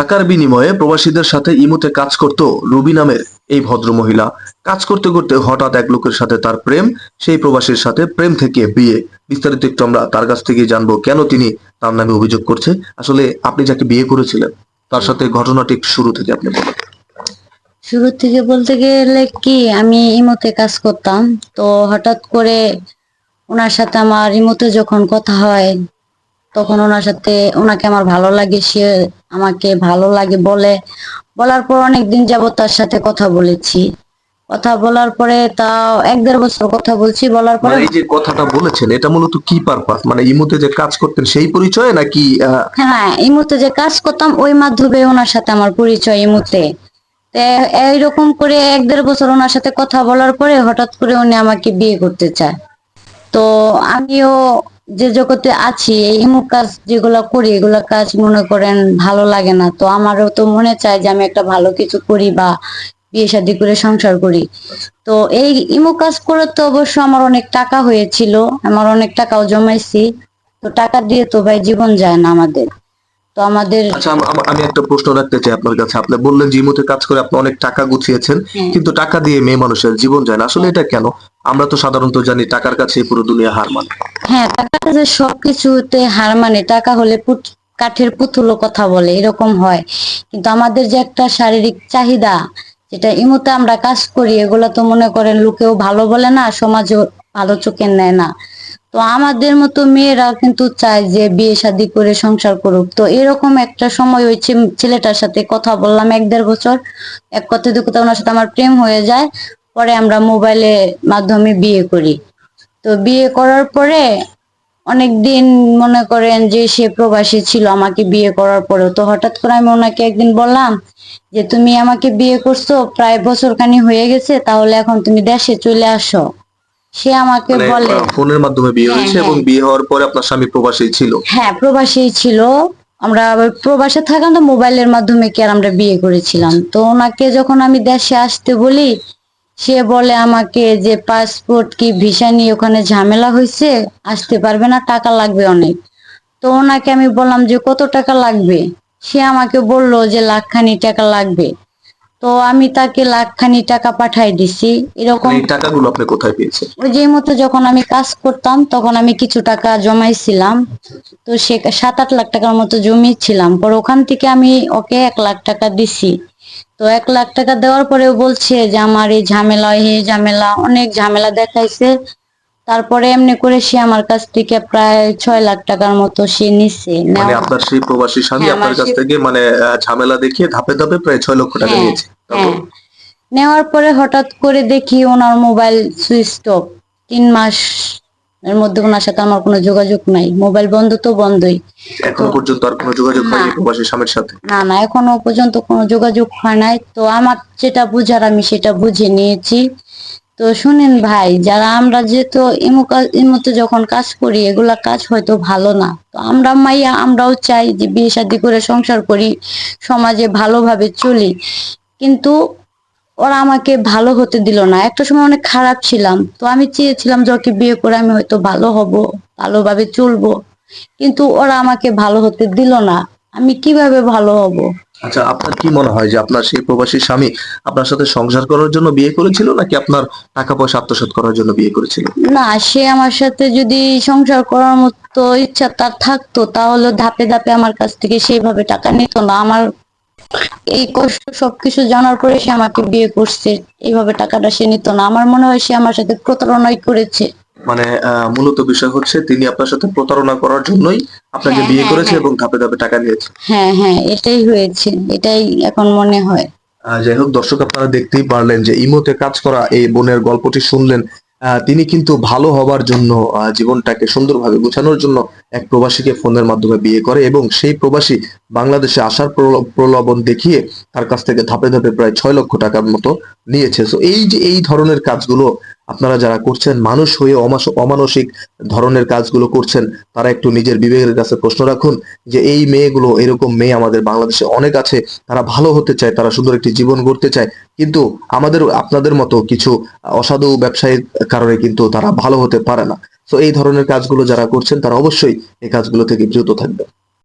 টাকার বিনিময়ে প্রবাসীদের সাথে ইমোতে কাজ করত রুবি নামের এই ভদ্রমহিলা। কাজ করতে করতে হঠাৎ এক লোকের সাথে তার প্রেম, সেই প্রবাসীর সাথে প্রেম থেকে বিয়ে। বিস্তারিত একটু আমরা তার কাছ থেকে জানবো কেন তিনি তার নামে অভিযোগ করছে। আসলে আপনি যাকে বিয়ে করেছিলেন তার সাথে ঘটনাটি একটু শুরু থেকে আপনি বলুন। শুরু থেকে বলতে গেলে কি, আমি ইমোতে কাজ করতাম। তো হঠাৎ করে ওনার সাথে আমার ইমোতে যখন কথা হয়, তখন ওনাকে আমার ভালো লাগে, সে আমাকে ভালো লাগে বলে। বলার পর অনেকদিন যাবত তার সাথে কথা বলেছি। কথা বলার পরে তাও 1-1.5 বছর কথা বলছি, বলার পরে মানে এই যে কথাটা বলেছেন এটা মূলত কি পারপাস, মানে ইমোতে যে কাজ করতেন সেই পরিচয়ে নাকি হ্যাঁ, ইমোতে যে কাজ করতাম ওই মাধ্যমে ওনার সাথে আমার পরিচয় ইমোতে। তো এইরকম করে 1-1.5 বছর ওনার সাথে কথা বলার পরে হঠাৎ করে উনি আমাকে বিয়ে করতে চায়। তো আমিও যে জগতে আছি, এই ইমুক কাজ যেগুলা করি এগুলা কাজ মনে করেন ভালো লাগে না। তো আমারও তো মনে চায় যে আমি একটা ভালো কিছু করি বা বিয়ে শাদী করে সংসার করি। তো এই ইমু কাজ করে তো অবশ্য আমার অনেক টাকা হয়েছিল, আমার অনেক টাকাও জমাইছি। তো টাকা দিয়ে তো ভাই জীবন যায় না আমাদের। তো আমাদের আচ্ছা, আমি একটা প্রশ্ন রাখতে চাই আপনার কাছে। আপনি বললেন যে ইমোতে কাজ করে আপনি অনেক টাকা গুছিয়েছেন, হ্যাঁ, কিন্তু টাকা দিয়ে মেয়ে মানুষের জীবন যায় না। আসলে এটা কেন? আমরা তো সাধারণত জানি টাকার কাছে পুরো দুনিয়া হার মানে। হ্যাঁ, টাকাটা যে সবকিছুতে হার মানে, টাকা হলে কাঠের পুতুলও কথা বলে, এরকম হয়। কিন্তু আমাদের যে একটা শারীরিক চাহিদা, যেটা ইমুতে আমরা কাজ করি, এগুলো তো মনে করেন লোকেও ভালো বলে না, সমাজও ভালো চোখে নেয় না। তো আমাদের মতো মেয়েরাও কিন্তু চায় যে বিয়ে শাদী করে সংসার করুক। তো এরকম একটা সময় ওই ছেলেটার সাথে কথা বললাম 1-1.5 বছর। এক কথা দুই কথা ওনার সাথে আমার প্রেম হয়ে যায়। পরে আমরা মোবাইলের মাধ্যমে বিয়ে করি। তো বিয়ে করার পরে অনেকদিন মনে করেন যে সে প্রবাসী ছিল আমাকে বিয়ে করার পরেও। তো হঠাৎ করে আমি ওনাকে একদিন বললাম যে তুমি আমাকে বিয়ে করছো, প্রায় বছর খানি হয়ে গেছে, তাহলে এখন তুমি দেশে চলে আসো। সে আমাকে মানে বলে, ফোনের মাধ্যমে বিয়ে হ্যাঁ হয়েছে এবং হ্যাঁ বিয়ে হওয়ার পরে আপনার স্বামী প্রবাসী ছিল। হ্যাঁ, প্রবাসী ছিল। আমরা ওই প্রবাসে থাকতাম, তো মোবাইলের মাধ্যমে কি আর আমরা বিয়ে করেছিলাম। আচ্ছা। তো ওনাকে যখন আমি দেশে আসতে বলি, সে বলে আমাকে যে পাসপোর্ট কি ভিসা নিয়ে ওখানে ঝামেলা হয়েছে, আসতে পারবে না, টাকা লাগবে অনেক। তো ওনাকে আমি বললাম যে কত টাকা লাগবে। সে আমাকে বলল যে লাখখানি টাকা লাগবে। তো আমি তাকে লাখখানি টাকা পাঠাই দিছি মানে এরকম। এই টাকাগুলো আপনি কোথায় পেয়েছেন? ওই যে মতো যখন আমি কাজ করতাম তখন আমি কিছু টাকা জমাইছিলাম। তো সে 7-8 লাখ টাকার মতো জমিয়েছিলাম, পর ওখান থেকে আমি ওকে 1 লাখ টাকা দিছি। তো 1 লাখ টাকা দেওয়ার পরেও বলছে যে আমার এই ঝামেলা, এই ঝামেলা, অনেক ঝামেলা দেখাইছে। তারপরে এমনি করে সে আমার কাছ থেকে প্রায় 6 লাখ টাকার মতো সে নিচ্ছে মানে নেওয়া। আপনার সেই প্রবাসী স্বামী হ্যাঁ আমার আপনার কাছ সে থেকে মানে ঝামেলা দেখিয়ে ধাপে ধাপে প্রায় 6 লক্ষ টাকা হ্যাঁ নিয়েছে, তারপর? হ্যাঁ, নেওয়ার পরে হঠাৎ করে দেখি ওনার মোবাইল সুইচ অফ। 3 মাস এর মধ্যে ওনার সাথে আমার কোনো যোগাযোগ নাই, মোবাইল বন্ধ তো বন্ধই। তো এখনো পর্যন্ত আর কোনো যোগাযোগ না, হয়নি প্রবাসী স্বামীর সাথে? না না, এখনো পর্যন্ত কোনো যোগাযোগ হয় নাই। তো আমার যেটা বুঝার আমি সেটা বুঝে নিয়েছি। তো শুনেন ভাই, যারা আমরা যেহেতু ইমুতে যখন কাজ করি, এগুলা কাজ হয়তো ভালো না। তো আমরা মাইয়া আমরাও চাই যে বিয়ে শাদী করে সংসার করি, সমাজে ভালোভাবে চলি। কিন্তু ওরা আমাকে ভালো হতে দিল না। একটা সময় অনেক খারাপ ছিলাম, তো আমি চেয়েছিলাম যে ওকে বিয়ে করে আমি হয়তো ভালো হব, ভালোভাবে চলবো। কিন্তু ওরা আমাকে ভালো হতে দিল না। আমি কিভাবে ভালো হব? আচ্ছা, আপনার কি মনে হয় যে আপনার সেই প্রবাসী স্বামী আপনার সাথে সংসার করার জন্য বিয়ে করেছিল নাকি আপনার টাকা পয়সা আত্মসাৎ করার জন্য বিয়ে করেছিল? না, সে আমার সাথে যদি সংসার করার মতো ইচ্ছা তার থাকতো, তাহলে ধাপে ধাপে আমার কাছ থেকে সেইভাবে টাকা নিত না। আমার এই কষ্ট সবকিছু জানার পরে সে আমাকে বিয়ে করছে, এইভাবে টাকাটা সে নিত না। আমার মনে হয় সে আমার সাথে প্রতারণাই করেছে। মানে মূলত বিষয় হচ্ছে তিনি আপনার সাথে প্রতারণা করার জন্যই আপনাকে হ্যাঁ বিয়ে হ্যাঁ করেছে হ্যাঁ এবং ধাপে ধাপে টাকা নিয়েছে। হ্যাঁ হ্যাঁ, এটাই হয়েছে, এটাই এখন মনে হয়। যাই হোক দর্শক, আপনারা দেখতেই পারলেন যে ইমোতে কাজ করা এই বোনের গল্পটি শুনলেন। তিনি কিন্তু ভালো হবার জন্য, জীবনটাকে সুন্দরভাবে গুছানোর জন্য এক প্রবাসীকে ফোনের মাধ্যমে বিয়ে করে এবং সেই প্রবাসী বাংলাদেশে আসার প্রলোভন দেখিয়ে তার কাছ থেকে ধাপে ধাপে প্রায় 6 লক্ষ টাকার মতো নিয়েছে। তো এই যে এই ধরনের কাজগুলো আপনারা যারা করছেন, মানুষ হয়ে অমানসিক ধরনের কাজগুলো করছেন, তারা একটু নিজের বিবেকের কাছে প্রশ্ন রাখুন যে এই মেয়েগুলো, এরকম মেয়ে আমাদের বাংলাদেশে অনেক আছে। তারা ভালো হতে চায়, তারা সুন্দর একটি জীবন গড়তে চায়, কিন্তু আমাদের আপনাদের মতো কিছু অসাধু ব্যবসায়ীর কারণে কিন্তু তারা ভালো হতে পারে না। তো এই ধরনের কাজগুলো যারা করছেন তারা অবশ্যই এই কাজগুলো থেকে বিরত থাকবেন।